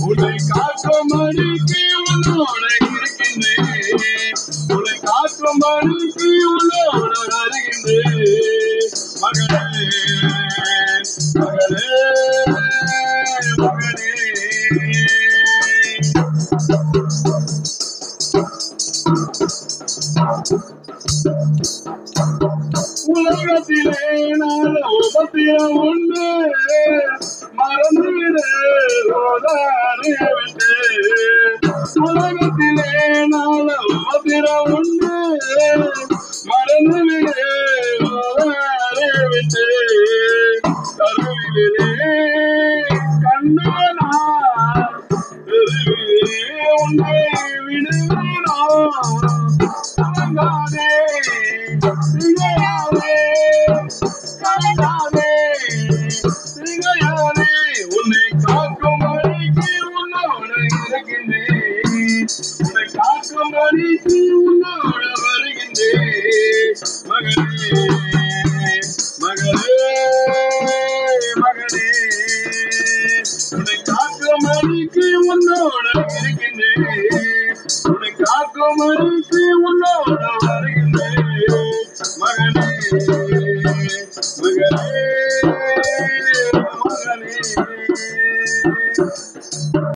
உன்னை காக்கும்படிக்கு உன்னோட இருக்கின்றேன். உன்னை காக்கும்படிக்கு உன்னோட வருகின்றேன். மகனே மகனே மகனே உலகத்திலே நாள உபத்திரம் உண்டு மறந்துவிடு விட்டு. உலகத்திலே நாள உபத்திரம் உண்டு மறந்துவிடு விட்டு. கருவிலே கண்ணானா உன்னை விடுவேனோ கலங்காதே திகையாதே கலங்காதே திகையாதே. உன்னை காக்கும்படிக்கு உன்னோட இருக்கின்றேன். உன்னை காக்கும்படிக்கு உன்னோட வருகின்றேன். மகனே மகனே மகனே உன்னை காக்கும்படிக்கு உன்னோட இருக்கின்றேன். உன்னை காக்கும்படிக்கு உன்னோட வருகின்றேன். மகனே